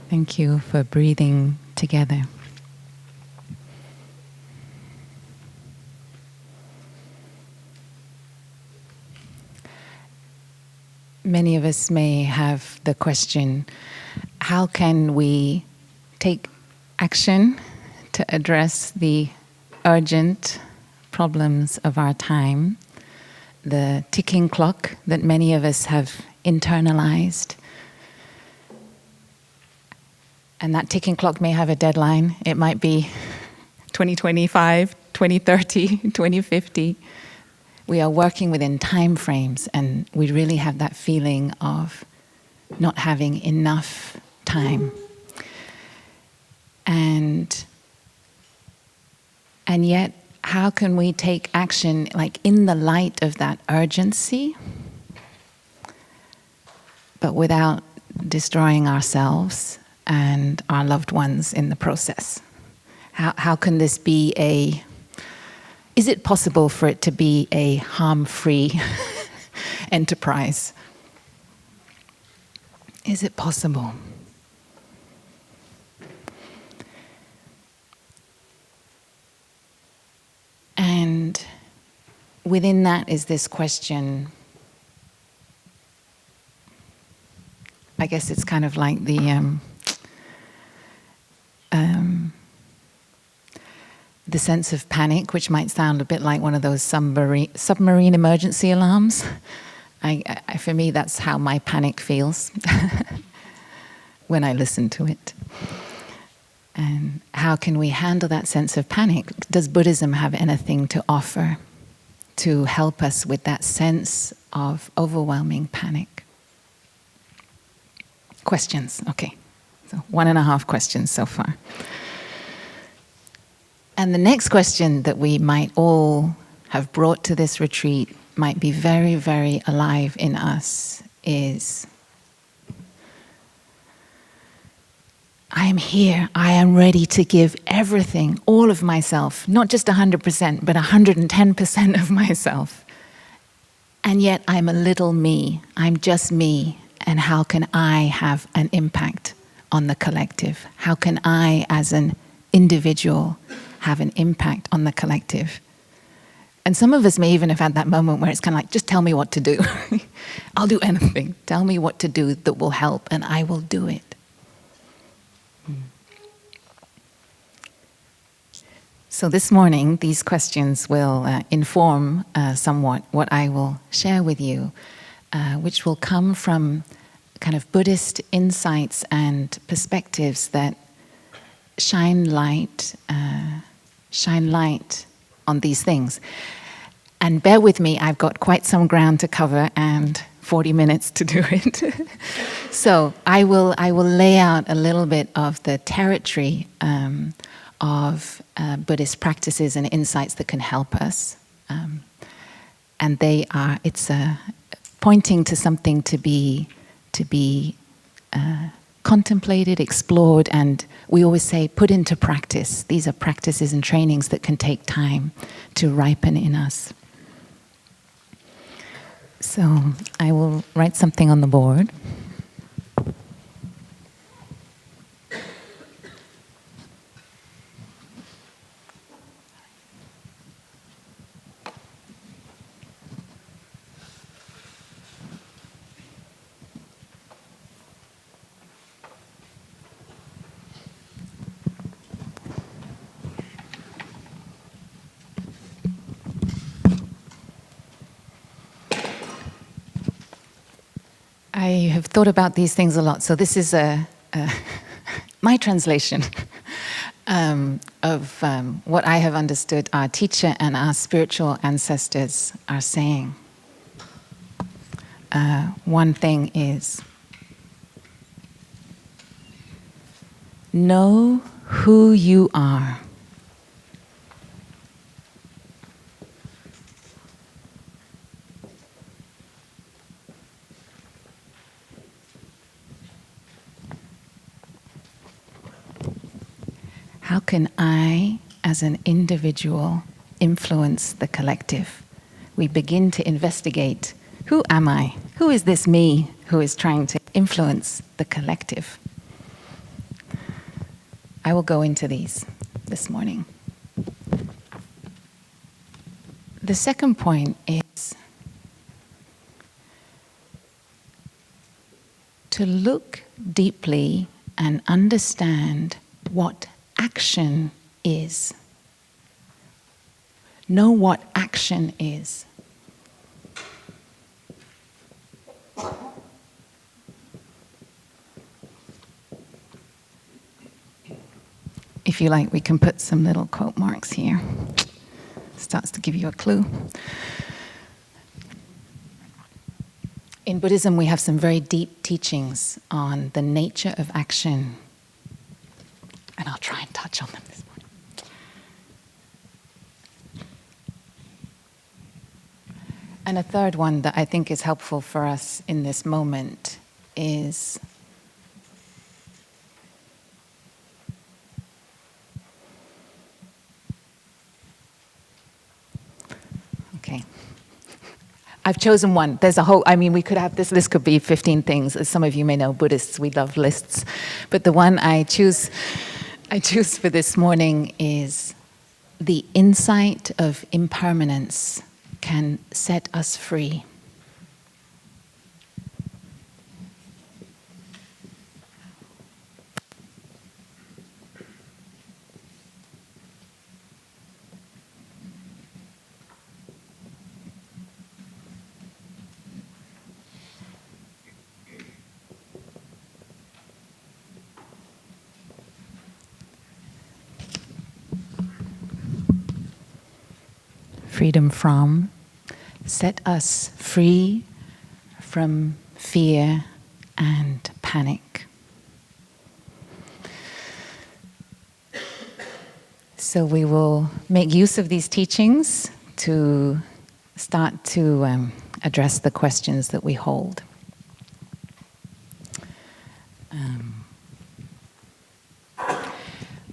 Thank you for breathing together. Many of us may have the question, how can we take action to address the urgent problems of our time, the ticking clock that many of us have internalized? And that ticking clock may have a deadline. It might be 2025, 2030, 2050. We are working within time frames, and we really have that feeling of not having enough time. And yet, how can we take action like in the light of that urgency, but without destroying ourselves and our loved ones in the process? How can this be is it possible for it to be a harm-free enterprise? Is it possible? And within that is this question, I guess it's kind of like the sense of panic, which might sound a bit like one of those submarine emergency alarms. For me, that's how my panic feels when I listen to it. And how can we handle that sense of panic? Does Buddhism have anything to offer to help us with that sense of overwhelming panic? Questions, okay. So 1.5 questions so far. And the next question that we might all have brought to this retreat might be very, very alive in us is, I am here, I am ready to give everything, all of myself, not just 100%, but 110% of myself. And yet I'm a little me, I'm just me, and how can I have an impact on the collective? How can I, as an individual, have an impact on the collective? And some of us may even have had that moment where it's kind of like, just tell me what to do. I'll do anything. Tell me what to do that will help, and I will do it. So this morning, these questions will inform somewhat what I will share with you, which will come from kind of Buddhist insights and perspectives that shine light on these things. And bear with me, I've got quite some ground to cover and 40 minutes to do it. So I will lay out a little bit of the territory of Buddhist practices and insights that can help us. And it's pointing to something to be contemplated, explored, and we always say put into practice. These are practices and trainings that can take time to ripen in us. So I will write something on the board. I have thought about these things a lot. So this is my translation of what I have understood our teacher and our spiritual ancestors are saying. One thing is, know who you are. How can I, as an individual, influence the collective? We begin to investigate, who am I? Who is this me who is trying to influence the collective? I will go into these this morning. The second point is to look deeply and understand what action is. Know what action is. If you like, we can put some little quote marks here. Starts to give you a clue. In Buddhism, we have some very deep teachings on the nature of action. And I'll try and touch on them this morning. And a third one that I think is helpful for us in this moment is okay. I've chosen one. There's a whole, we could have, this list could be 15 things. As some of you may know, Buddhists, we love lists. But the one I choose for this morning is the insight of impermanence can set us free. Freedom from, set us free from fear and panic. So we will make use of these teachings to start to address the questions that we hold.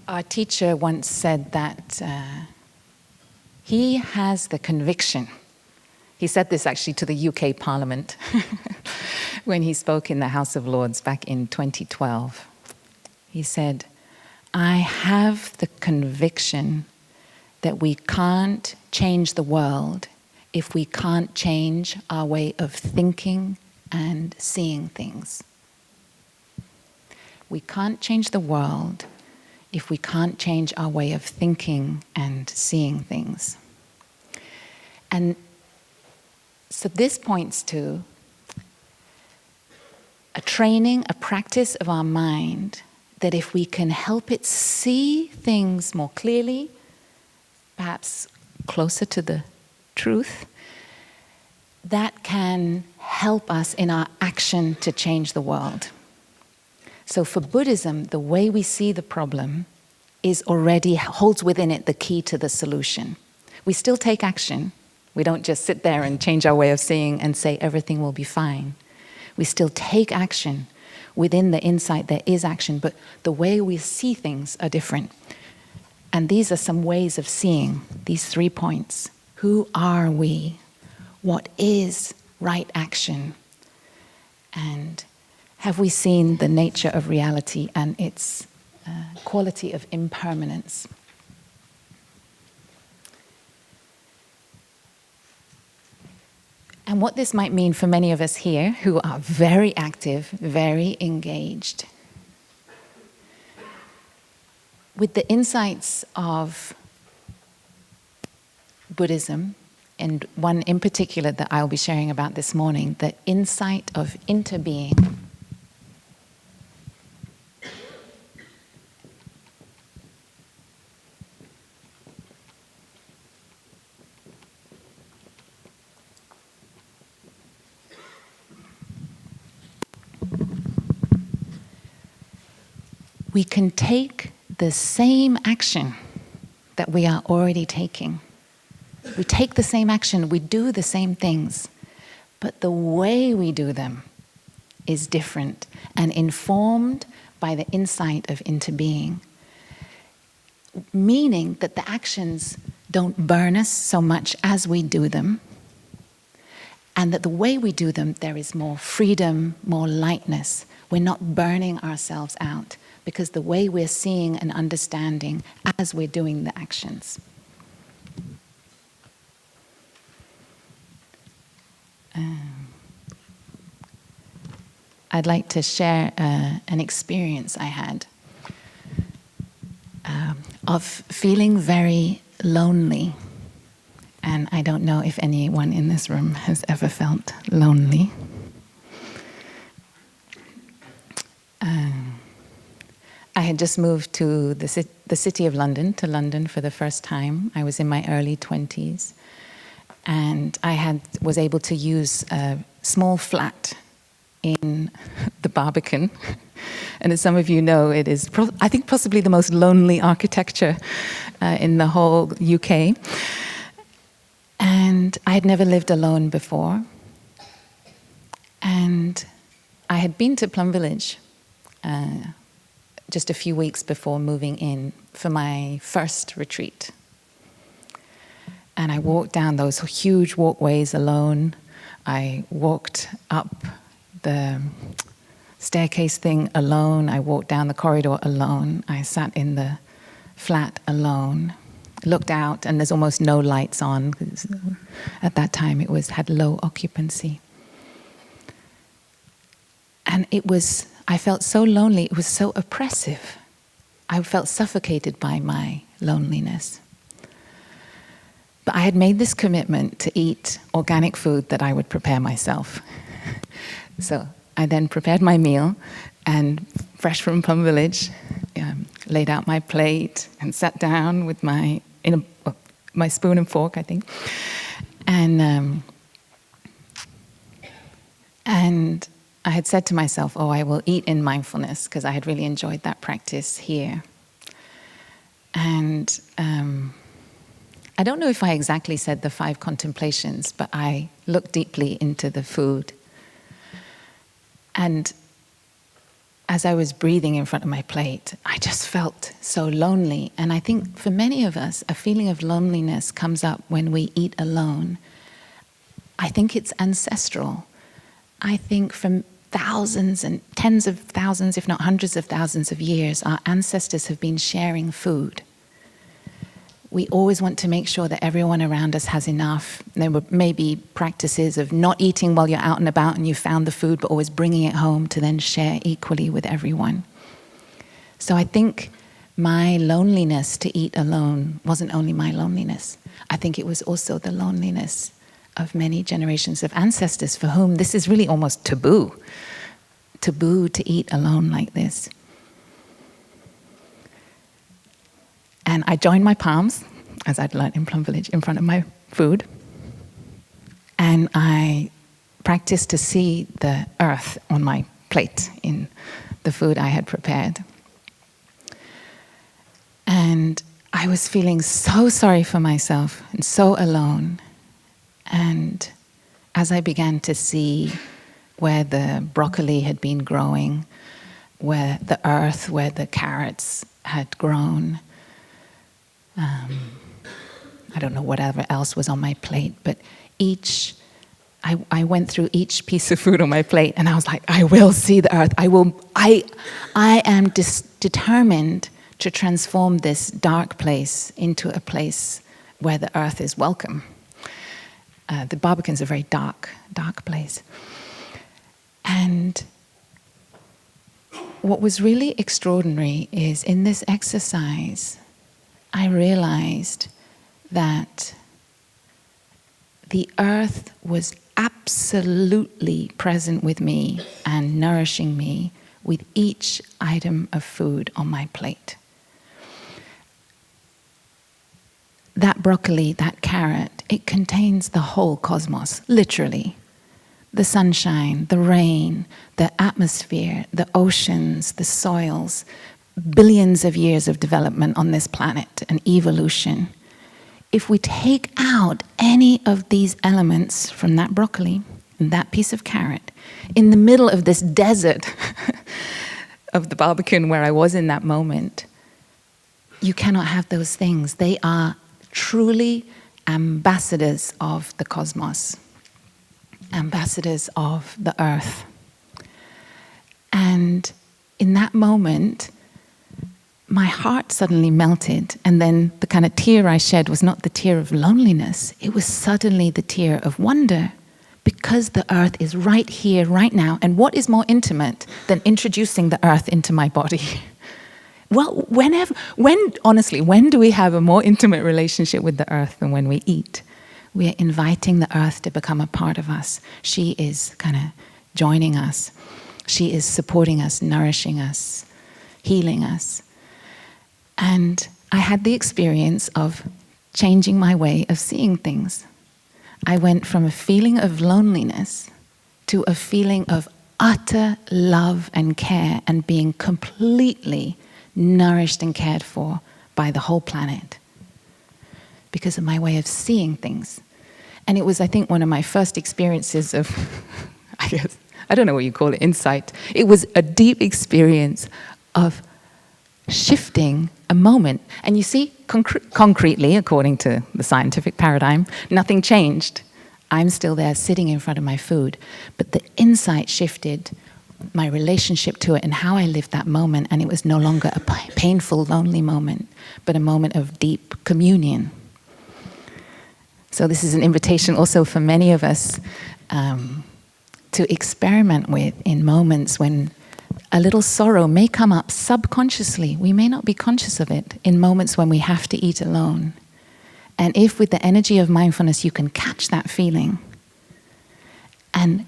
Our teacher once said that he has the conviction. He said this actually to the UK Parliament when he spoke in the House of Lords back in 2012. He said, I have the conviction that we can't change the world if we can't change our way of thinking and seeing things. We can't change the world if we can't change our way of thinking and seeing things. And so this points to a training, a practice of our mind that if we can help it see things more clearly, perhaps closer to the truth, that can help us in our action to change the world. So for Buddhism, the way we see the problem holds within it the key to the solution. We still take action. We don't just sit there and change our way of seeing and say everything will be fine. We still take action. Within the insight there is action, but the way we see things are different. And these are some ways of seeing, these 3 points. Who are we? What is right action? And have we seen the nature of reality and its quality of impermanence? And what this might mean for many of us here who are very active, very engaged. With the insights of Buddhism, and one in particular that I'll be sharing about this morning, the insight of interbeing. We can take the same action that we are already taking. We take the same action, we do the same things, but the way we do them is different and informed by the insight of interbeing. Meaning that the actions don't burn us so much as we do them, and that the way we do them, there is more freedom, more lightness. We're not burning ourselves out because the way we're seeing and understanding as we're doing the actions. I'd like to share an experience I had of feeling very lonely. And I don't know if anyone in this room has ever felt lonely. I had just moved to the city of London, to London for the first time. I was in my early 20s. And I was able to use a small flat in the Barbican. And as some of you know, it is, I think, possibly the most lonely architecture in the whole UK. And I had never lived alone before. And I had been to Plum Village just a few weeks before moving in for my first retreat. And I walked down those huge walkways alone. I walked up the staircase thing alone. I walked down the corridor alone. I sat in the flat alone, looked out, and there's almost no lights on, because at that time it had low occupancy. And I felt so lonely, it was so oppressive. I felt suffocated by my loneliness. But I had made this commitment to eat organic food that I would prepare myself. So I then prepared my meal, and fresh from Plum Village, laid out my plate and sat down with my spoon and fork, I think. And I had said to myself, I will eat in mindfulness, because I had really enjoyed that practice here. And I don't know if I exactly said the 5 contemplations, but I looked deeply into the food. And as I was breathing in front of my plate, I just felt so lonely. And I think for many of us, a feeling of loneliness comes up when we eat alone. I think it's ancestral. I think from thousands and tens of thousands, if not hundreds of thousands of years, our ancestors have been sharing food. We always want to make sure that everyone around us has enough. There were maybe practices of not eating while you're out and about and you found the food, but always bringing it home to then share equally with everyone. So I think my loneliness to eat alone wasn't only my loneliness. I think it was also the loneliness of many generations of ancestors for whom this is really almost taboo to eat alone like this. And I joined my palms, as I'd learned in Plum Village, in front of my food. And I practiced to see the earth on my plate in the food I had prepared. And I was feeling so sorry for myself and so alone. And as I began to see where the broccoli had been growing, where the earth, where the carrots had grown, I don't know whatever else was on my plate, but I went through each piece of food on my plate, and I was like, I will see the earth. I am determined to transform this dark place into a place where the earth is welcome. The Barbican's a very dark place. And what was really extraordinary is in this exercise, I realized that the earth was absolutely present with me and nourishing me with each item of food on my plate. That broccoli, that carrot, it contains the whole cosmos, literally. The sunshine, the rain, the atmosphere, the oceans, the soils, billions of years of development on this planet and evolution. If we take out any of these elements from that broccoli and that piece of carrot, in the middle of this desert of the Barbican where I was in that moment, you cannot have those things. They are truly ambassadors of the cosmos, ambassadors of the earth. And in that moment, my heart suddenly melted, and then the kind of tear I shed was not the tear of loneliness, it was suddenly the tear of wonder, because the earth is right here, right now, and what is more intimate than introducing the earth into my body? Well, honestly, when do we have a more intimate relationship with the earth than when we eat? We are inviting the earth to become a part of us. She is kind of joining us. She is supporting us, nourishing us, healing us. And I had the experience of changing my way of seeing things. I went from a feeling of loneliness to a feeling of utter love and care and being completely nourished and cared for by the whole planet because of my way of seeing things. And it was, I think, one of my first experiences of, I don't know what you call it, insight. It was a deep experience of shifting a moment. And you see, concretely, according to the scientific paradigm, nothing changed. I'm still there sitting in front of my food. But the insight shifted my relationship to it and how I lived that moment. And it was no longer a painful, lonely moment, but a moment of deep communion. So this is an invitation also for many of us to experiment with in moments when a little sorrow may come up subconsciously. We may not be conscious of it in moments when we have to eat alone. And if with the energy of mindfulness you can catch that feeling and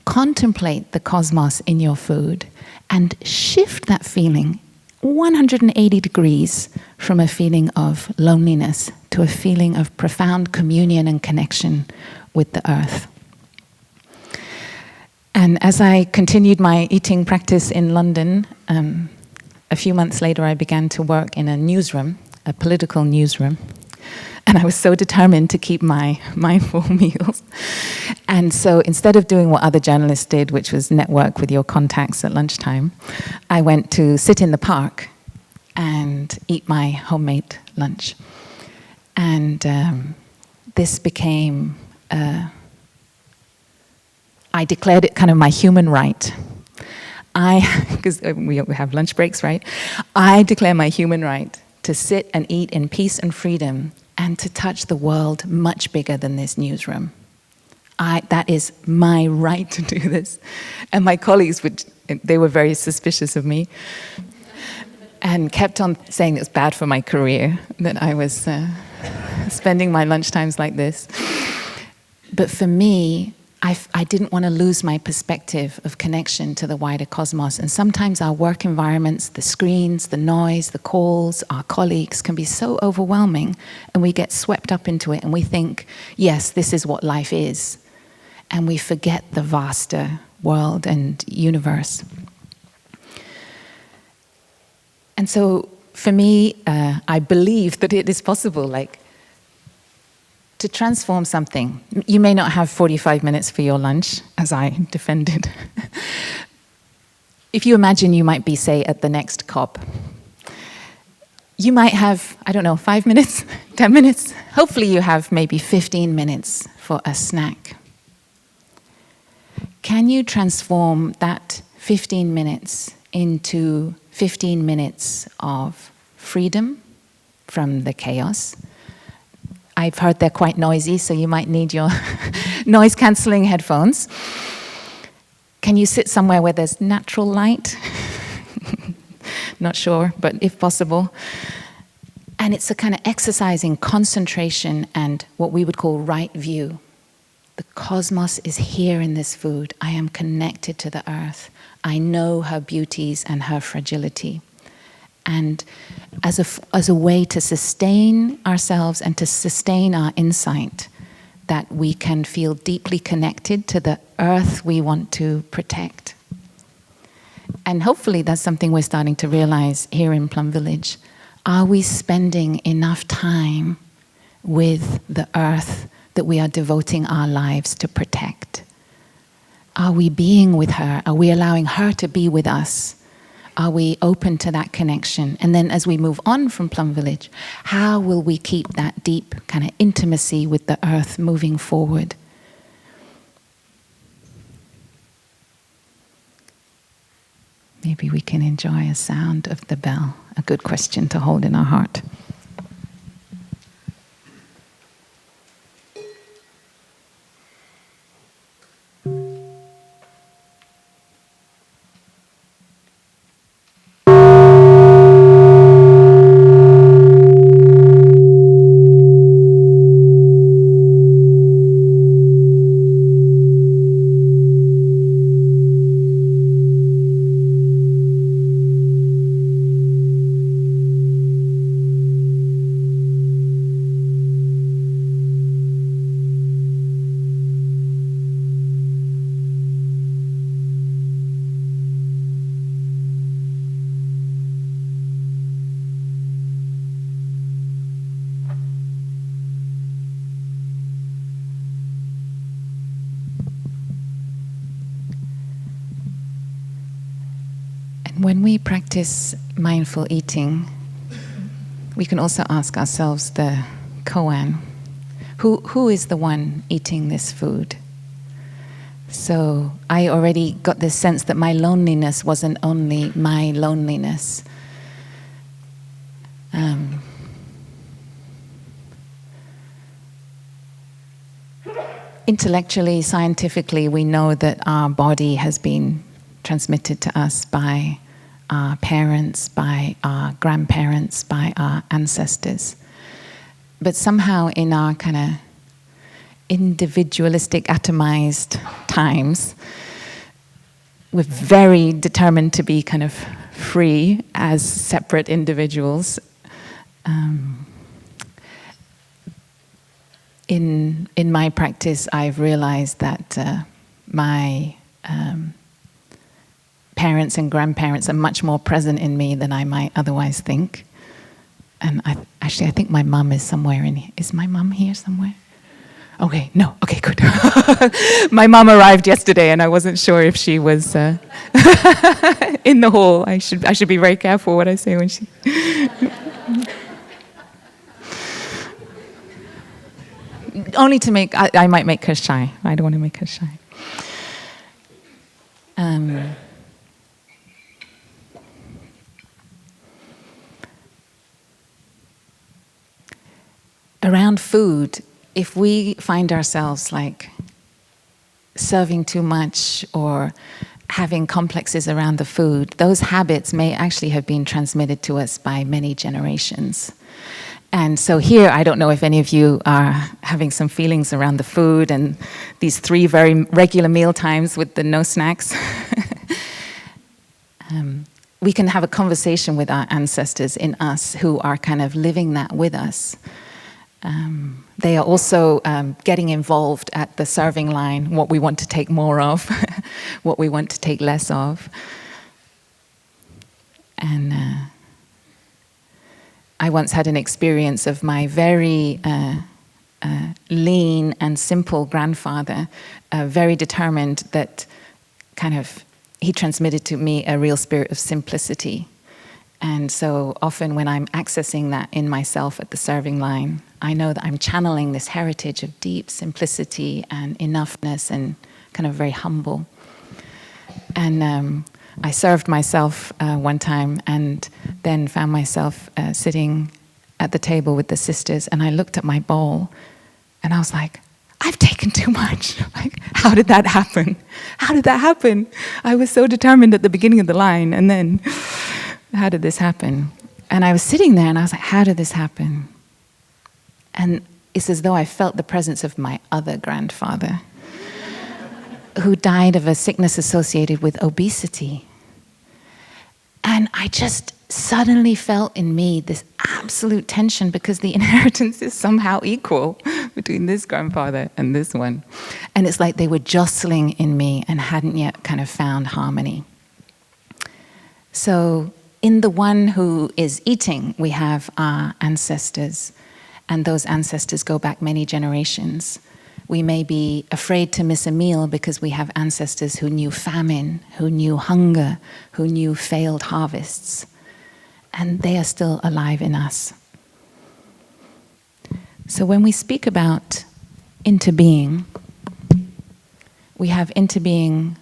contemplate the cosmos in your food and shift that feeling 180 degrees from a feeling of loneliness to a feeling of profound communion and connection with the earth. And as I continued my eating practice in London, a few months later I began to work in a newsroom, a political newsroom. And I was so determined to keep my mindful meals. And so instead of doing what other journalists did, which was network with your contacts at lunchtime, I went to sit in the park and eat my homemade lunch. And this became, I declared it kind of my human right. Because we have lunch breaks, right? I declare my human right to sit and eat in peace and freedom and to touch the world much bigger than this newsroom. That is my right to do this. And my colleagues, they were very suspicious of me and kept on saying it was bad for my career, that I was spending my lunchtimes like this. But for me, I didn't want to lose my perspective of connection to the wider cosmos. And sometimes our work environments, the screens, the noise, the calls, our colleagues can be so overwhelming, and we get swept up into it and we think, yes, this is what life is. And we forget the vaster world and universe. And so for me, I believe that it is possible, to transform something. You may not have 45 minutes for your lunch, as I defended. If you imagine you might be, say, at the next COP, you might have, 5 minutes, 10 minutes. Hopefully you have maybe 15 minutes for a snack. Can you transform that 15 minutes into 15 minutes of freedom from the chaos? I've heard they're quite noisy, so you might need your noise-cancelling headphones. Can you sit somewhere where there's natural light? Not sure, but if possible. And it's a kind of exercise in concentration and what we would call right view. The cosmos is here in this food. I am connected to the earth. I know her beauties and her fragility. And as a way to sustain ourselves and to sustain our insight, that we can feel deeply connected to the earth we want to protect. And hopefully that's something we're starting to realize here in Plum Village. Are we spending enough time with the earth that we are devoting our lives to protect? Are we being with her? Are we allowing her to be with us? Are we open to that connection? And then as we move on from Plum Village, how will we keep that deep kind of intimacy with the earth moving forward? Maybe we can enjoy a sound of the bell. a good question to hold in our heart. When we practice mindful eating, we can also ask ourselves the koan. Who is the one eating this food? So I already got this sense that my loneliness wasn't only my loneliness. Intellectually, scientifically, we know that our body has been transmitted to us by our parents, by our grandparents, by our ancestors. But somehow in our kind of individualistic, atomized times, we're very determined to be kind of free as separate individuals. In my practice, I've realized that my parents and grandparents are much more present in me than I might otherwise think. And I think my mum is somewhere in here. Is my mum here somewhere? Okay, no, okay, good. My mum arrived yesterday and I wasn't sure if she was in the hall. I should be very careful what I say when she... Only to make, I might make her shy. I don't want to make her shy. Around food, if we find ourselves like serving too much or having complexes around the food, those habits may actually have been transmitted to us by many generations. And so here, I don't know if any of you are having some feelings around the food and these 3 very regular meal times with the no snacks. We can have a conversation with our ancestors in us who are kind of living that with us. They are also getting involved at the serving line, what we want to take more of, what we want to take less of. And I once had an experience of my very lean and simple grandfather, very determined that kind of, he transmitted to me a real spirit of simplicity. And so often when I'm accessing that in myself at the serving line, I know that I'm channeling this heritage of deep simplicity and enoughness and kind of very humble. And I served myself one time and then found myself sitting at the table with the sisters, and I looked at my bowl and I was like, I've taken too much. Like, how did that happen? How did that happen? I was so determined at the beginning of the line, and then how did this happen? And I was sitting there and I was like, how did this happen? And it's as though I felt the presence of my other grandfather who died of a sickness associated with obesity. And I just suddenly felt in me this absolute tension because the inheritance is somehow equal between this grandfather and this one. And it's like they were jostling in me and hadn't yet kind of found harmony. So in the one who is eating, we have our ancestors, and those ancestors go back many generations. We may be afraid to miss a meal because we have ancestors who knew famine, who knew hunger, who knew failed harvests. And they are still alive in us. So when we speak about interbeing, we have interbeing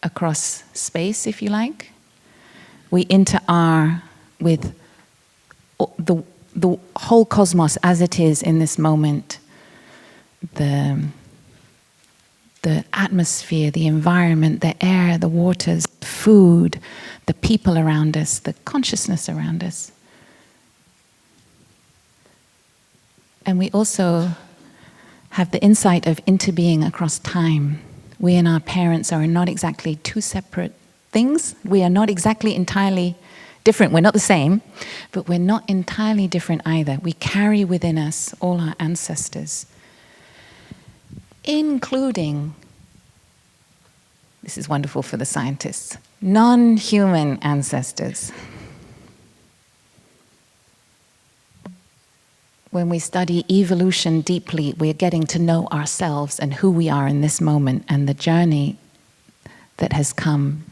across space, if you like. We inter are with the whole cosmos as it is in this moment, the atmosphere, the environment, the air, the waters, the food, the people around us, the consciousness around us. And we also have the insight of interbeing across time. We and our parents are not exactly two separate things. We are not exactly entirely different. We're not the same, but we're not entirely different either. We carry within us all our ancestors, including, this is wonderful for the scientists, non-human ancestors. When we study evolution deeply, we're getting to know ourselves and who we are in this moment and the journey that has come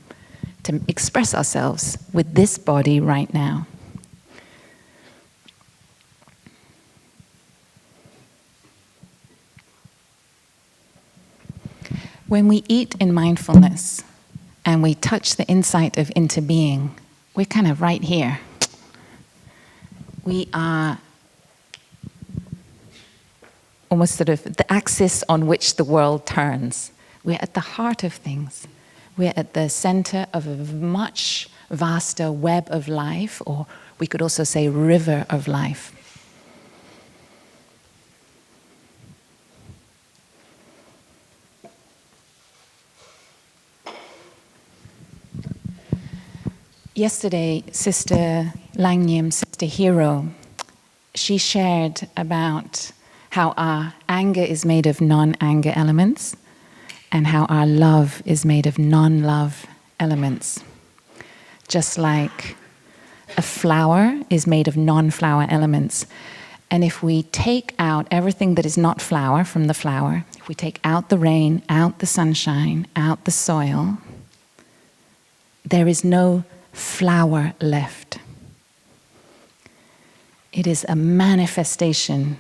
to express ourselves with this body right now. When we eat in mindfulness and we touch the insight of interbeing, we're kind of right here. We are almost sort of the axis on which the world turns. We're at the heart of things. We're at the center of a much vaster web of life, or we could also say river of life. Yesterday, Sister Nghiem, Sister Hero, she shared about how our anger is made of non-anger elements and how our love is made of non-love elements. Just like a flower is made of non-flower elements. And if we take out everything that is not flower from the flower, if we take out the rain, out the sunshine, out the soil, there is no flower left. It is a manifestation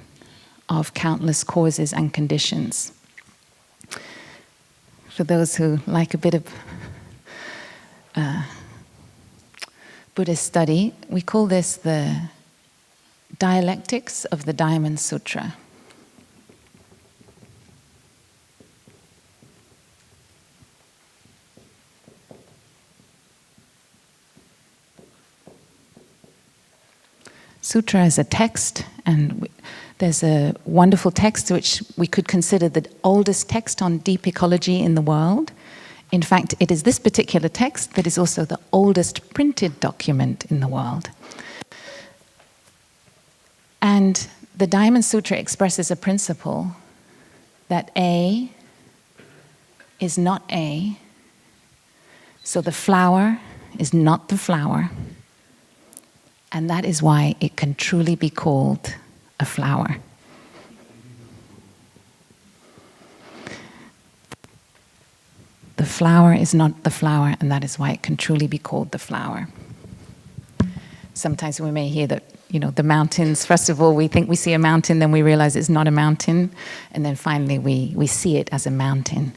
of countless causes and conditions. For those who like a bit of Buddhist study, we call this the dialectics of the Diamond Sutra. Sutra is a text, and there's a wonderful text which we could consider the oldest text on deep ecology in the world. In fact, it is this particular text that is also the oldest printed document in the world. And the Diamond Sutra expresses a principle that A is not A, so the flower is not the flower, and that is why it can truly be called a flower. The flower is not the flower, and that is why it can truly be called the flower. Sometimes we may hear that, the mountains, first of all, we think we see a mountain, then we realize it's not a mountain, and then finally we see it as a mountain.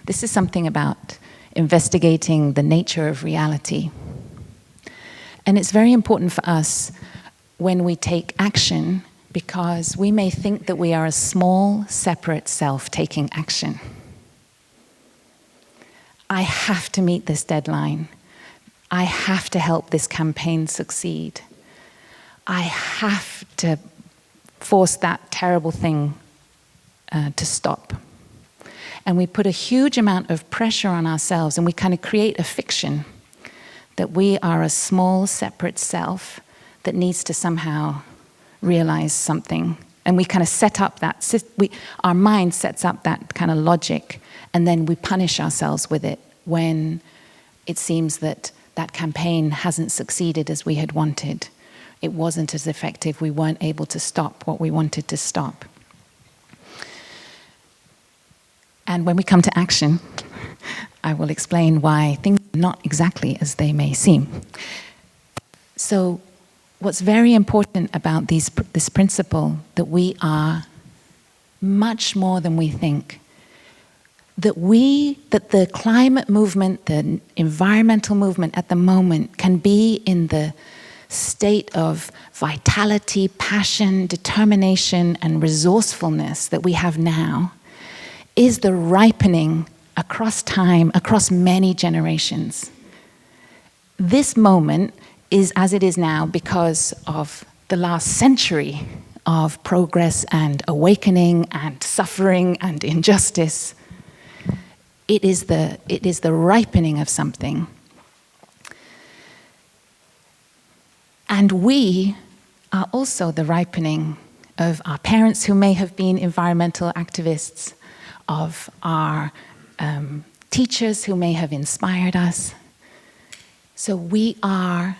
This is something about investigating the nature of reality. And it's very important for us when we take action, because we may think that we are a small, separate self taking action. I have to meet this deadline. I have to help this campaign succeed. I have to force that terrible thing to stop. And we put a huge amount of pressure on ourselves, and we kind of create a fiction that we are a small, separate self that needs to somehow realize something. And we kind of set up that, our mind sets up that kind of logic, and then we punish ourselves with it when it seems that that campaign hasn't succeeded as we had wanted. It wasn't as effective. We weren't able to stop what we wanted to stop. And when we come to action, I will explain why things are not exactly as they may seem. So what's very important about this principle, that we are much more than we think, that the climate movement, the environmental movement at the moment can be in the state of vitality, passion, determination, and resourcefulness that we have now is the ripening across time, across many generations. This moment is as it is now because of the last century of progress and awakening and suffering and injustice. It is the ripening of something. And we are also the ripening of our parents who may have been environmental activists, of our teachers who may have inspired us. So we are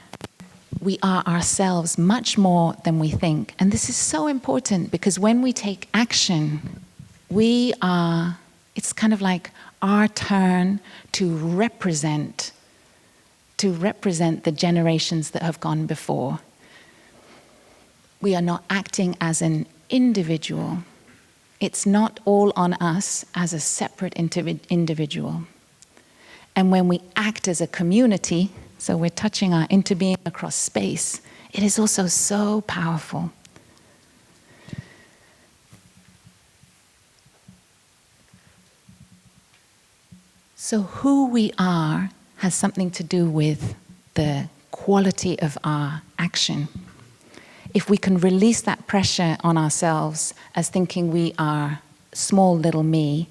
ourselves much more than we think. And this is so important because when we take action, it's kind of like our turn to represent the generations that have gone before. We are not acting as an individual. It's not all on us as a separate individual. And when we act as a community, so we're touching our interbeing across space, it is also so powerful. So who we are has something to do with the quality of our action. If we can release that pressure on ourselves as thinking we are small little me,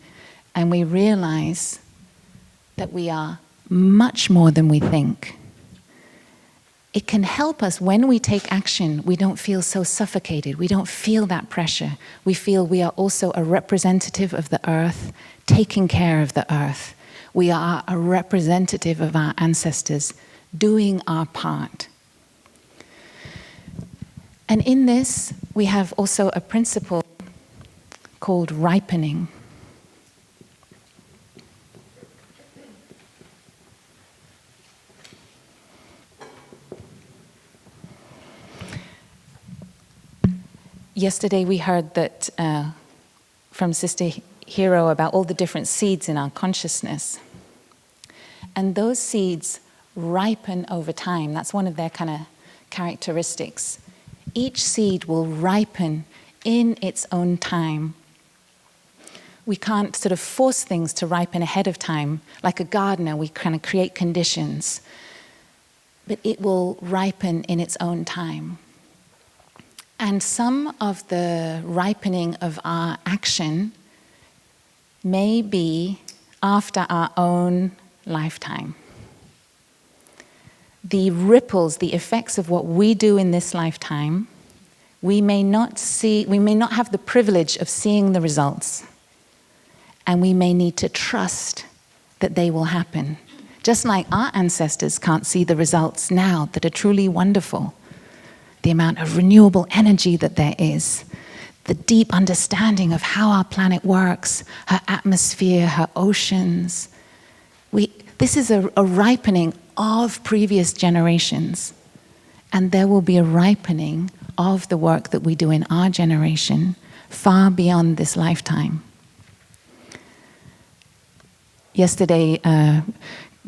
and we realize that we are much more than we think, it can help us when we take action. We don't feel so suffocated. We don't feel that pressure. We feel we are also a representative of the earth, taking care of the earth. We are a representative of our ancestors, doing our part. And in this, we have also a principle called ripening. Yesterday we heard that from Sister Hero about all the different seeds in our consciousness. And those seeds ripen over time. That's one of their kind of characteristics. Each seed will ripen in its own time. We can't sort of force things to ripen ahead of time. Like a gardener, we kind of create conditions. But it will ripen in its own time. And some of the ripening of our action may be after our own lifetime. The ripples, the effects of what we do in this lifetime, we may not have the privilege of seeing the results. And we may need to trust that they will happen. Just like our ancestors can't see the results now that are truly wonderful. The amount of renewable energy that there is, the deep understanding of how our planet works, her atmosphere, her oceans. This is a ripening of previous generations. And there will be a ripening of the work that we do in our generation far beyond this lifetime. Yesterday,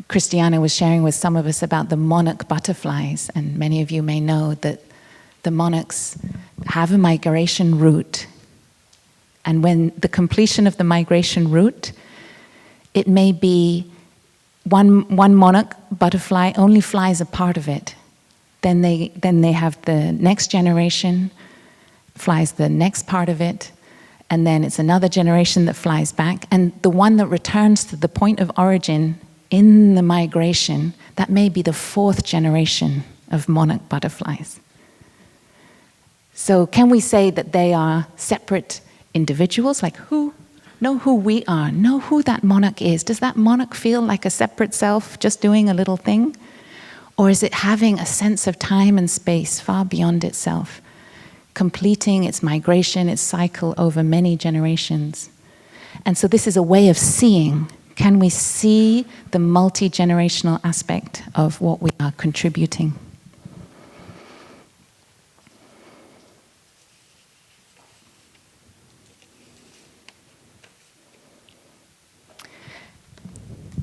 Christiana was sharing with some of us about the monarch butterflies, and many of you may know that the monarchs have a migration route. And when the completion of the migration route, it may be one monarch butterfly only flies a part of it. Then they have the next generation, flies the next part of it, and then it's another generation that flies back. And the one that returns to the point of origin in the migration, that may be the fourth generation of monarch butterflies. So can we say that they are separate individuals? Like know who we are, know who that monarch is. Does that monarch feel like a separate self just doing a little thing? Or is it having a sense of time and space far beyond itself, completing its migration, its cycle over many generations? And so this is a way of seeing. Can we see the multi-generational aspect of what we are contributing?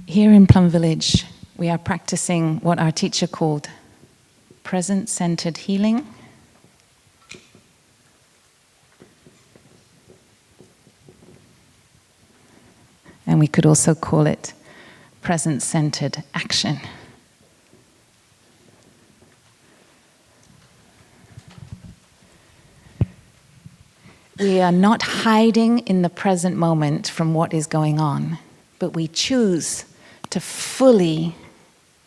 Here in Plum Village, we are practicing what our teacher called present-centered healing. And we could also call it present-centered action. We are not hiding in the present moment from what is going on, but we choose to fully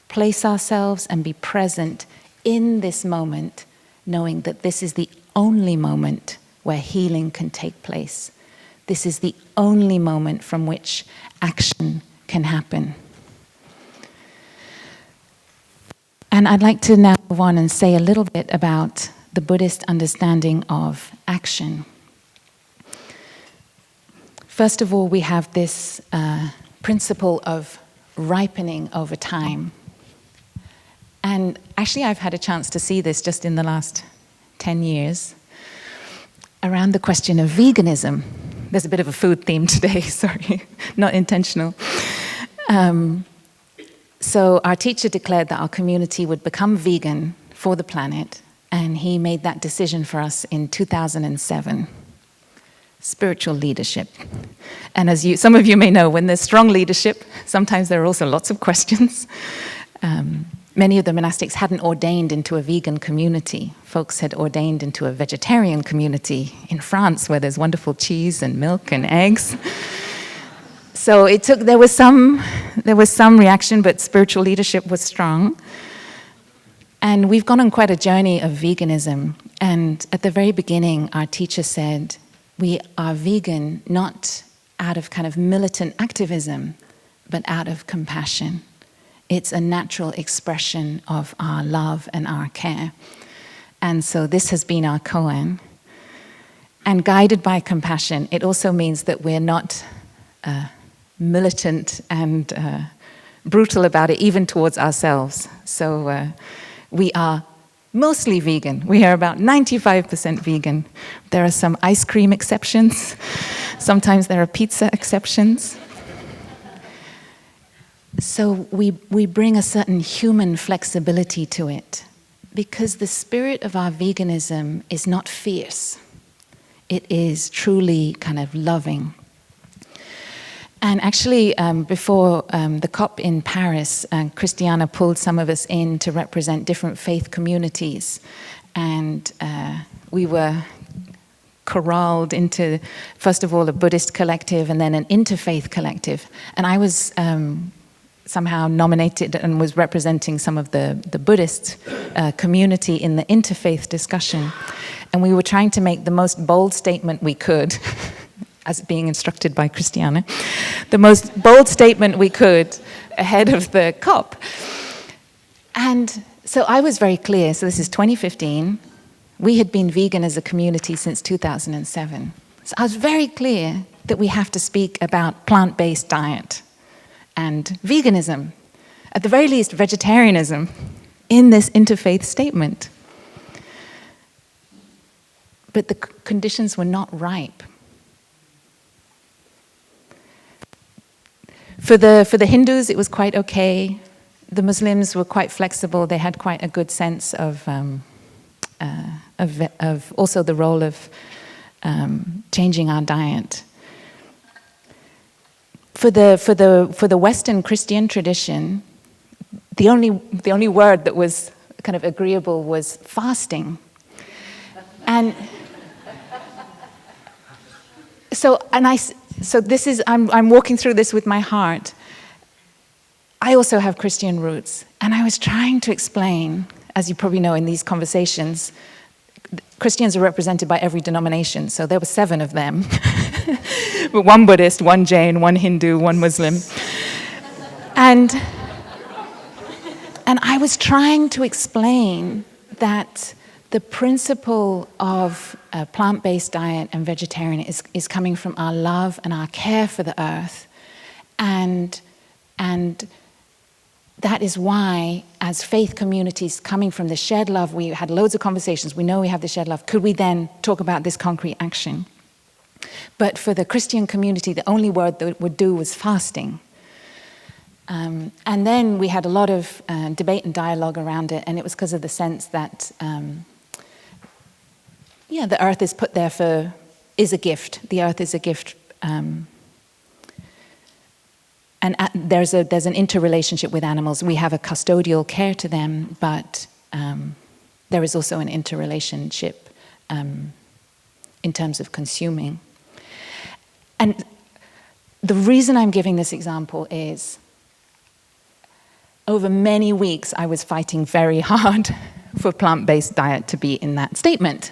place ourselves and be present in this moment, knowing that this is the only moment where healing can take place. This is the only moment from which action can happen. And I'd like to now move on and say a little bit about the Buddhist understanding of action. First of all, we have this principle of ripening over time. And actually, I've had a chance to see this just in the last 10 years around the question of veganism. There's a bit of a food theme today, sorry, not intentional. So our teacher declared that our community would become vegan for the planet, and he made that decision for us in 2007. Spiritual leadership. And as some of you may know, when there's strong leadership, sometimes there are also lots of questions. Many of the monastics hadn't ordained into a vegan community. Folks had ordained into a vegetarian community in France, where there's wonderful cheese and milk and eggs. So there was some reaction, but spiritual leadership was strong. And we've gone on quite a journey of veganism. And at the very beginning, our teacher said, we are vegan not out of kind of militant activism, but out of compassion. It's a natural expression of our love and our care. And so this has been our koan. And guided by compassion, it also means that we're not militant and brutal about it, even towards ourselves. So we are mostly vegan. We are about 95% vegan. There are some ice cream exceptions. Sometimes there are pizza exceptions. So we bring a certain human flexibility to it, because the spirit of our veganism is not fierce. It is truly kind of loving. And actually, before the COP in Paris, Christiana pulled some of us in to represent different faith communities. And we were corralled into, first of all, a Buddhist collective and then an interfaith collective. And I was somehow nominated and was representing some of the Buddhist community in the interfaith discussion. And we were trying to make the most bold statement we could, as being instructed by Christiana, the most bold statement we could ahead of the COP. And so I was very clear, so this is 2015, we had been vegan as a community since 2007. So I was very clear that we have to speak about plant-based diet and veganism, at the very least vegetarianism, in this interfaith statement. But the conditions were not ripe. For the Hindus, it was quite okay. The Muslims were quite flexible. They had quite a good sense of also the role of changing our diet. For the Western Christian tradition, the only word that was kind of agreeable was fasting, and so this is I'm walking through this with my heart. I also have Christian roots, and I was trying to explain, as you probably know in these conversations, Christians are represented by every denomination, so there were 7 of them. But one Buddhist, one Jain, one Hindu, one Muslim. And I was trying to explain that the principle of a plant-based diet and vegetarian is coming from our love and our care for the earth. And that is why, as faith communities coming from the shared love, we had loads of conversations, we know we have the shared love, could we then talk about this concrete action? But for the Christian community, the only word that would do was fasting. And then we had a lot of debate and dialogue around it, and it was because of the sense that, the earth is put there is a gift. The earth is a gift. And there's an interrelationship with animals. We have a custodial care to them, but there is also an interrelationship in terms of consuming. And the reason I'm giving this example is over many weeks I was fighting very hard for plant-based diet to be in that statement.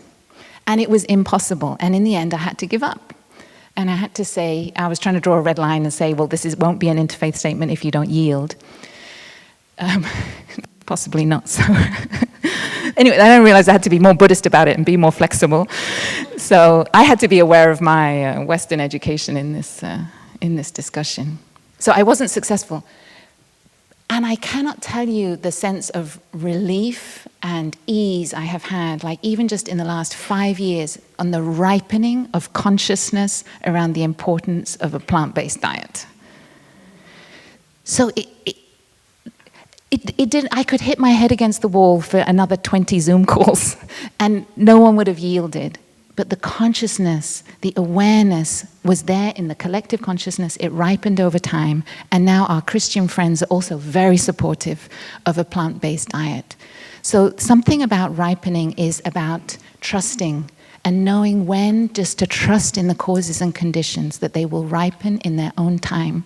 And it was impossible. And in the end I had to give up. And I had to say, I was trying to draw a red line and say, well, won't be an interfaith statement if you don't yield. Possibly not so. Anyway, I then realized I had to be more Buddhist about it and be more flexible. So I had to be aware of my Western education in this discussion. So I wasn't successful. And I cannot tell you the sense of relief and ease I have had, like even just in the last 5 years, on the ripening of consciousness around the importance of a plant-based diet. So it did. I could hit my head against the wall for another 20 Zoom calls, and no one would have yielded. But the consciousness, the awareness was there in the collective consciousness. It ripened over time. And now our Christian friends are also very supportive of a plant-based diet. So something about ripening is about trusting and knowing when just to trust in the causes and conditions, that they will ripen in their own time.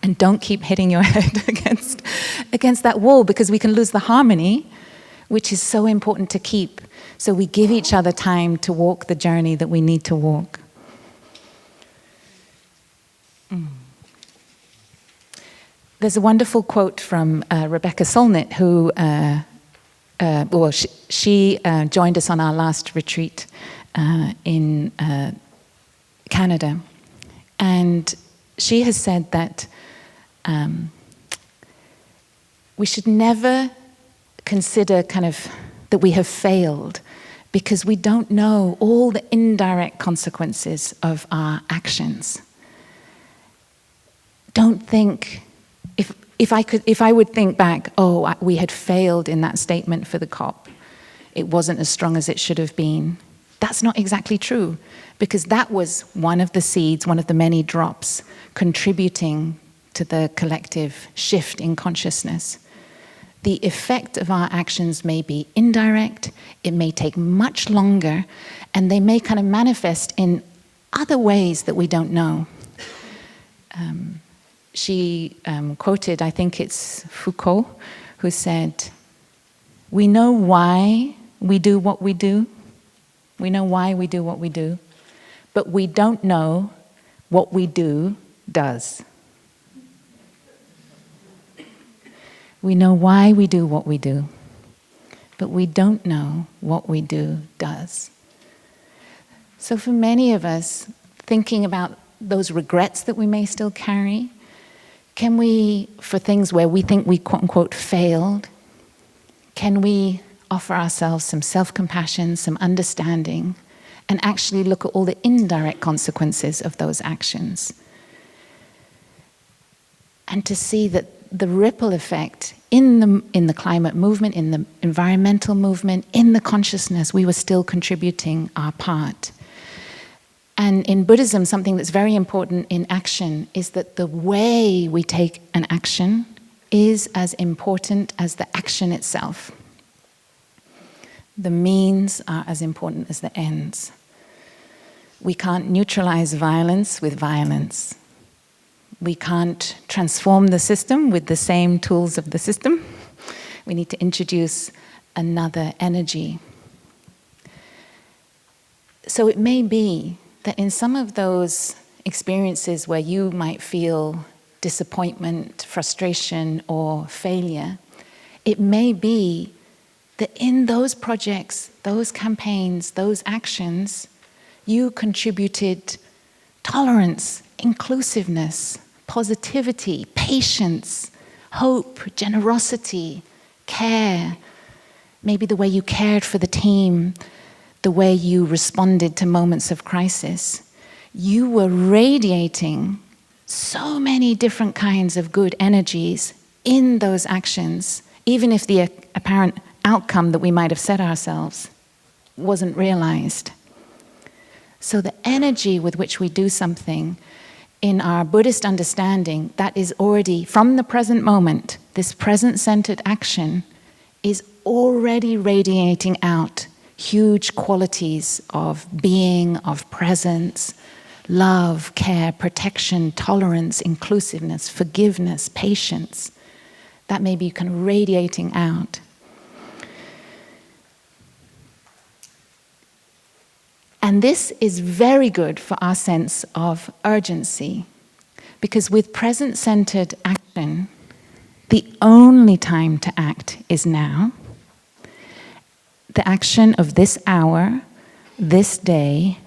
And don't keep hitting your head against that wall, because we can lose the harmony, which is so important to keep. So we give each other time to walk the journey that we need to walk. There's a wonderful quote from Rebecca Solnit, who she joined us on our last retreat in Canada. And she has said that we should never consider that we have failed, because we don't know all the indirect consequences of our actions. Don't think, if I would think back, we had failed in that statement for the COP, it wasn't as strong as it should have been. That's not exactly true, because that was one of the seeds, one of the many drops contributing to the collective shift in consciousness. The effect of our actions may be indirect, it may take much longer, and they may manifest in other ways that we don't know. She quoted, I think it's Foucault, who said, "We know why we do what we do. We know why we do what we do, but we don't know what we do does." We know why we do what we do, but we don't know what we do does. So for many of us, thinking about those regrets that we may still carry, can we, for things where we think we quote-unquote failed, can we offer ourselves some self-compassion, some understanding, and actually look at all the indirect consequences of those actions? And to see that the ripple effect in the climate movement, in the environmental movement, in the consciousness, we were still contributing our part. And in Buddhism, something that's very important in action is that the way we take an action is as important as the action itself. The means are as important as the ends. We can't neutralize violence with violence. We can't transform the system with the same tools of the system. We need to introduce another energy. So it may be that in some of those experiences where you might feel disappointment, frustration, or failure, it may be that in those projects, those campaigns, those actions, you contributed tolerance, inclusiveness, positivity, patience, hope, generosity, care, maybe the way you cared for the team, the way you responded to moments of crisis. You were radiating so many different kinds of good energies in those actions, even if the apparent outcome that we might have set ourselves wasn't realized. So the energy with which we do something, in our Buddhist understanding, that is already, from the present moment, this present-centered action is already radiating out huge qualities of being, of presence, love, care, protection, tolerance, inclusiveness, forgiveness, patience. That may be kind of radiating out. And this is very good for our sense of urgency, because with present-centered action, the only time to act is now. The action of this hour, this day,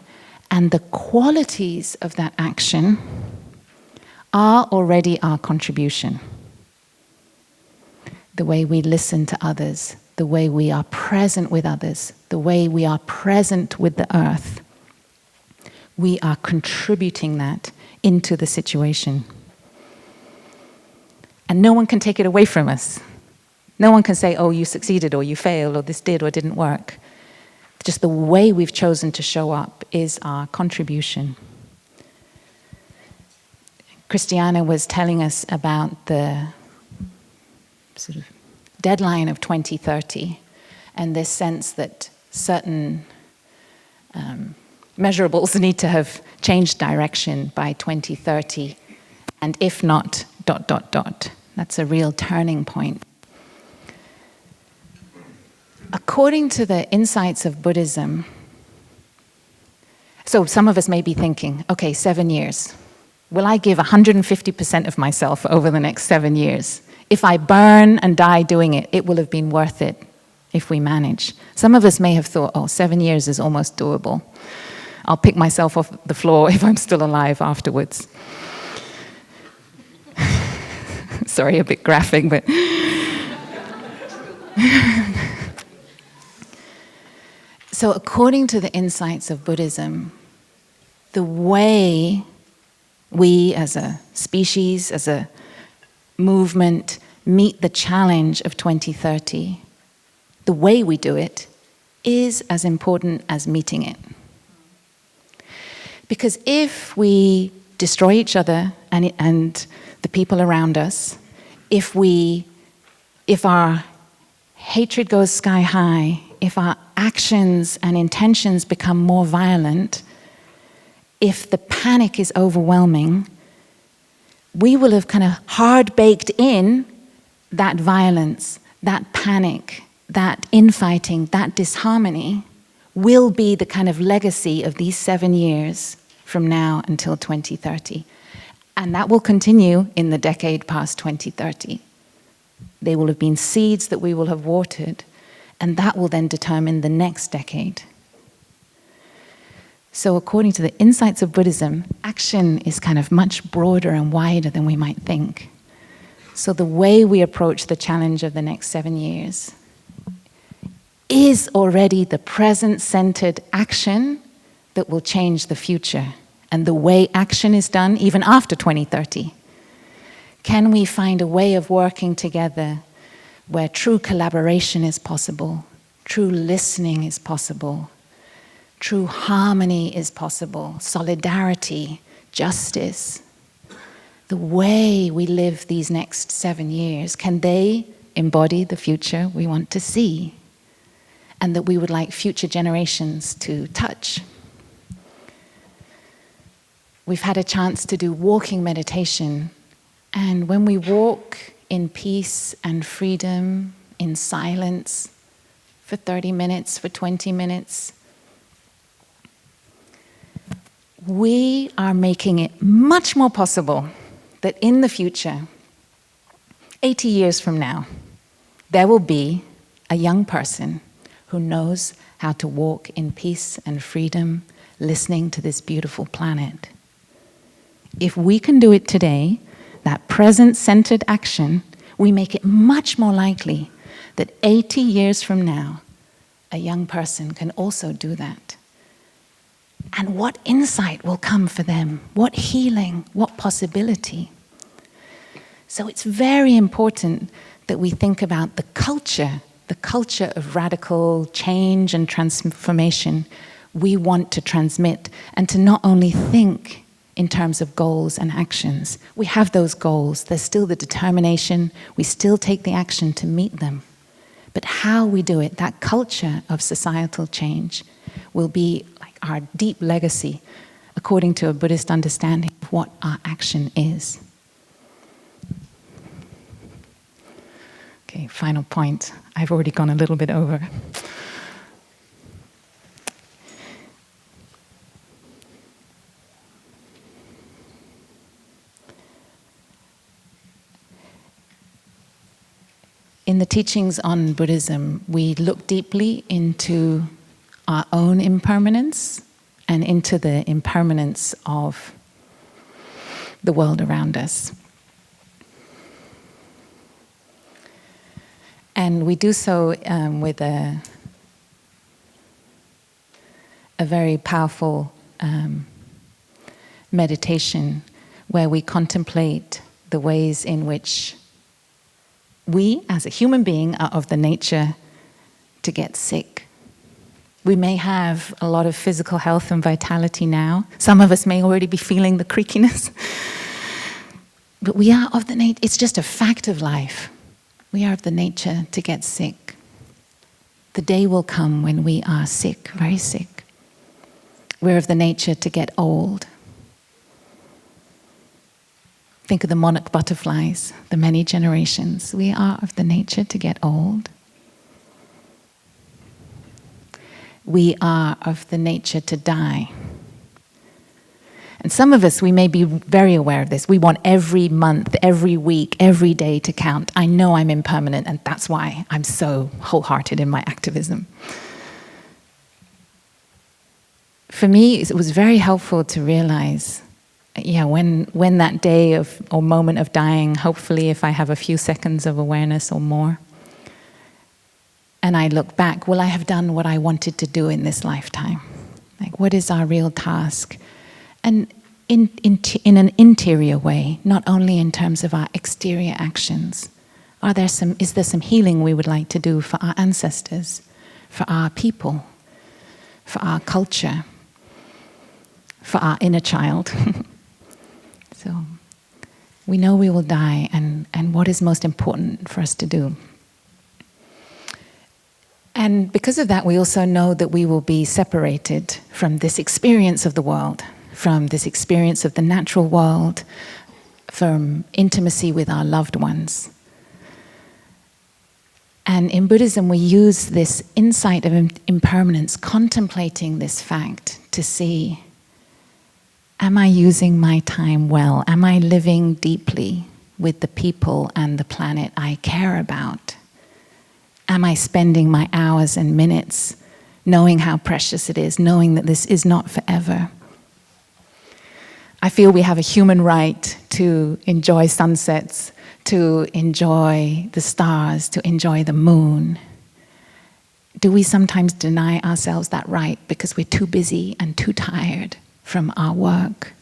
and the qualities of that action are already our contribution. The way we listen to others, the way we are present with others, the way we are present with the earth, we are contributing that into the situation. And no one can take it away from us. No one can say, oh, you succeeded, or you failed, or this did or didn't work. Just the way we've chosen to show up is our contribution. Christiana was telling us about the sort of deadline of 2030, and this sense that certain measurables need to have changed direction by 2030, and if not, ... That's a real turning point. According to the insights of Buddhism, so some of us may be thinking, okay, 7 years. Will I give 150% of myself over the next 7 years? If I burn and die doing it, it will have been worth it if we manage. Some of us may have thought, oh, 7 years is almost doable. I'll pick myself off the floor if I'm still alive afterwards. Sorry, a bit graphic, but... So according to the insights of Buddhism, the way we as a species, as a movement, meet the challenge of 2030, the way we do it is as important as meeting it. Because if we destroy each other and the people around us, if our hatred goes sky high, if our actions and intentions become more violent, if the panic is overwhelming, we will have kind of hard-baked in that violence, that panic, that infighting, that disharmony will be the kind of legacy of these 7 years from now until 2030. And that will continue in the decade past 2030. They will have been seeds that we will have watered, and that will then determine the next decade. So according to the insights of Buddhism, action is kind of much broader and wider than we might think. So the way we approach the challenge of the next 7 years is already the present-centered action that will change the future, and the way action is done even after 2030. Can we find a way of working together where true collaboration is possible, true listening is possible, true harmony is possible, solidarity, justice? The way we live these next 7 years, can they embody the future we want to see and that we would like future generations to touch? We've had a chance to do walking meditation, and when we walk in peace and freedom, in silence, for 30 minutes, for 20 minutes, we are making it much more possible that in the future, 80 years from now, there will be a young person who knows how to walk in peace and freedom, listening to this beautiful planet. If we can do it today, that present-centered action, we make it much more likely that 80 years from now, a young person can also do that. And what insight will come for them? What healing, what possibility. So it's very important that we think about the culture of radical change and transformation we want to transmit, and to not only think in terms of goals and actions. We have those goals, there's still the determination, we still take the action to meet them. But how we do it, that culture of societal change, will be like our deep legacy according to a Buddhist understanding of what our action is. Okay, final point. I've already gone a little bit over. In the teachings on Buddhism, we look deeply into our own impermanence and into the impermanence of the world around us. And we do so with a very powerful meditation where we contemplate the ways in which we, as a human being, are of the nature to get sick. We may have a lot of physical health and vitality now. Some of us may already be feeling the creakiness. But we are of the nature, it's just a fact of life. We are of the nature to get sick. The day will come when we are sick, very sick. We're of the nature to get old. Think of the monarch butterflies, the many generations. We are of the nature to get old. We are of the nature to die. And some of us, we may be very aware of this. We want every month, every week, every day to count. I know I'm impermanent, and that's why I'm so wholehearted in my activism. For me, it was very helpful to realize, when that day or moment of dying, hopefully if I have a few seconds of awareness or more, and I look back, will I have done what I wanted to do in this lifetime? Like, what is our real task? And in an interior way, not only in terms of our exterior actions. Is there some healing we would like to do for our ancestors, for our people, for our culture, for our inner child? So we know we will die, and what is most important for us to do. And because of that, we also know that we will be separated from this experience of the world, from this experience of the natural world, from intimacy with our loved ones. And in Buddhism, we use this insight of impermanence, contemplating this fact to see, am I using my time well? Am I living deeply with the people and the planet I care about? Am I spending my hours and minutes knowing how precious it is, knowing that this is not forever? I feel we have a human right to enjoy sunsets, to enjoy the stars, to enjoy the moon. Do we sometimes deny ourselves that right because we're too busy and too tired from our work,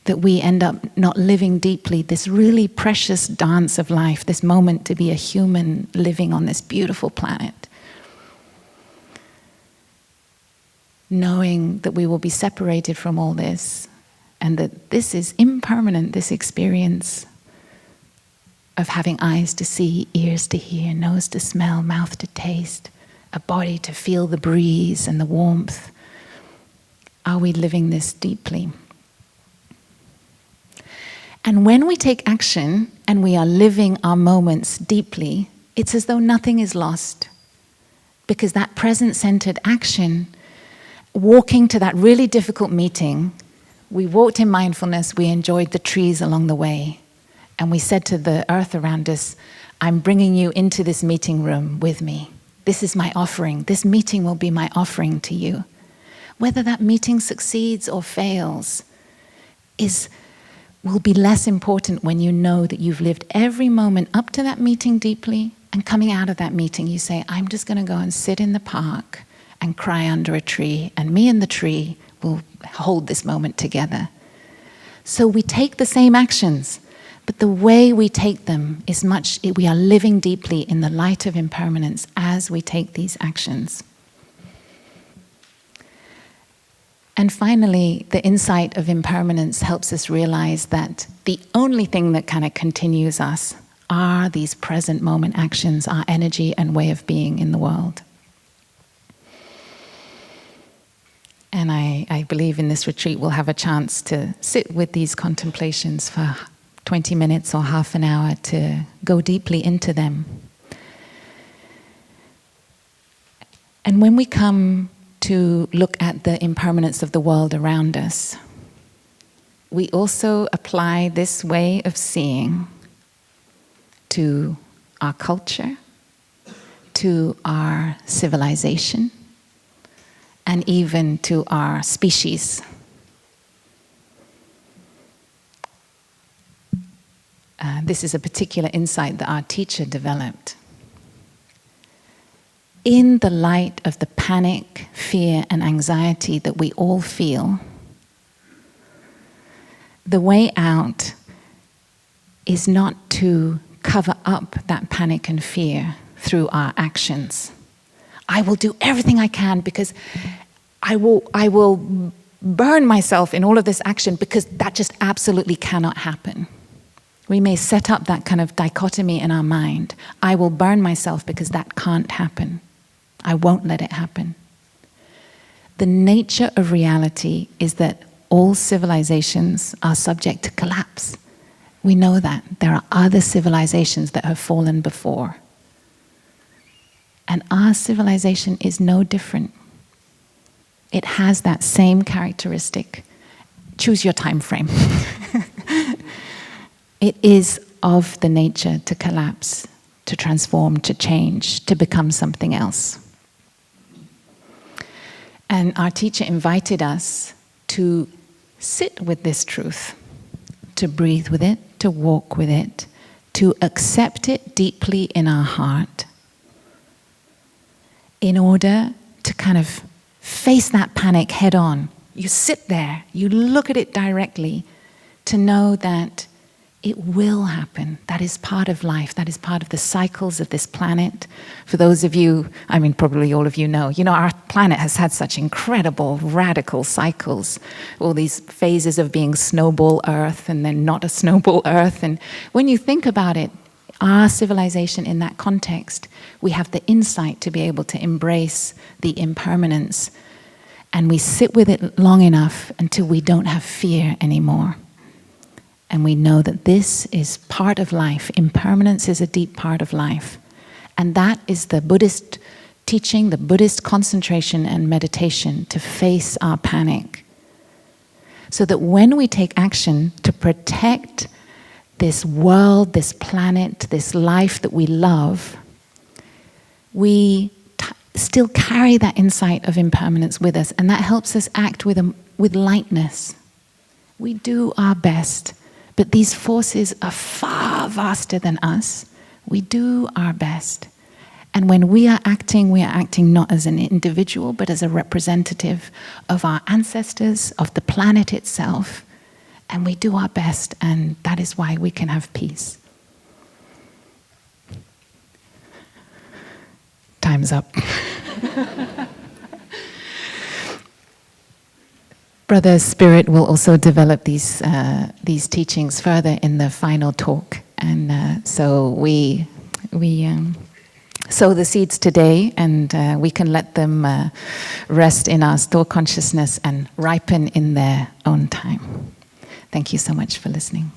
that we end up not living deeply this really precious dance of life, this moment to be a human living on this beautiful planet? Knowing that we will be separated from all this, and that this is impermanent, this experience of having eyes to see, ears to hear, nose to smell, mouth to taste, a body to feel the breeze and the warmth. Are we living this deeply? And when we take action and we are living our moments deeply, it's as though nothing is lost. Because that present-centered action, walking to that really difficult meeting, we walked in mindfulness, we enjoyed the trees along the way, and we said to the earth around us, I'm bringing you into this meeting room with me. This is my offering. This meeting will be my offering to you. Whether that meeting succeeds or fails will be less important when you know that you've lived every moment up to that meeting deeply, and coming out of that meeting you say, I'm just going to go and sit in the park and cry under a tree, and me and the tree will hold this moment together. So we take the same actions, but the way we take them is we are living deeply in the light of impermanence as we take these actions. And finally, the insight of impermanence helps us realize that the only thing that kind of continues us are these present moment actions, our energy and way of being in the world. And I believe in this retreat we'll have a chance to sit with these contemplations for 20 minutes or half an hour to go deeply into them. And when we come to look at the impermanence of the world around us, we also apply this way of seeing to our culture, to our civilization, and even to our species. This is a particular insight that our teacher developed. In the light of the panic, fear, and anxiety that we all feel, the way out is not to cover up that panic and fear through our actions. I will do everything I can because I will burn myself in all of this action because that just absolutely cannot happen. We may set up that kind of dichotomy in our mind. I will burn myself because that can't happen. I won't let it happen. The nature of reality is that all civilizations are subject to collapse. We know that. There are other civilizations that have fallen before. And our civilization is no different. It has that same characteristic. Choose your time frame. It is of the nature to collapse, to transform, to change, to become something else. And our teacher invited us to sit with this truth, to breathe with it, to walk with it, to accept it deeply in our heart, in order to kind of face that panic head on. You sit there, you look at it directly, to know that it will happen. That is part of life. That is part of the cycles of this planet. For those of you, I mean, probably all of you know, our planet has had such incredible, radical cycles. All these phases of being snowball Earth and then not a snowball Earth. And when you think about it, our civilization in that context, we have the insight to be able to embrace the impermanence. And we sit with it long enough until we don't have fear anymore. And we know that this is part of life. Impermanence is a deep part of life. And that is the Buddhist teaching, the Buddhist concentration and meditation to face our panic. So that when we take action to protect this world, this planet, this life that we love, we still carry that insight of impermanence with us. And that helps us act with lightness. We do our best. But these forces are far vaster than us. We do our best. And when we are acting not as an individual, but as a representative of our ancestors, of the planet itself. And we do our best, and that is why we can have peace. Time's up. Brother Spirit will also develop these teachings further in the final talk, and so we sow the seeds today, and we can let them rest in our store consciousness and ripen in their own time. Thank you so much for listening.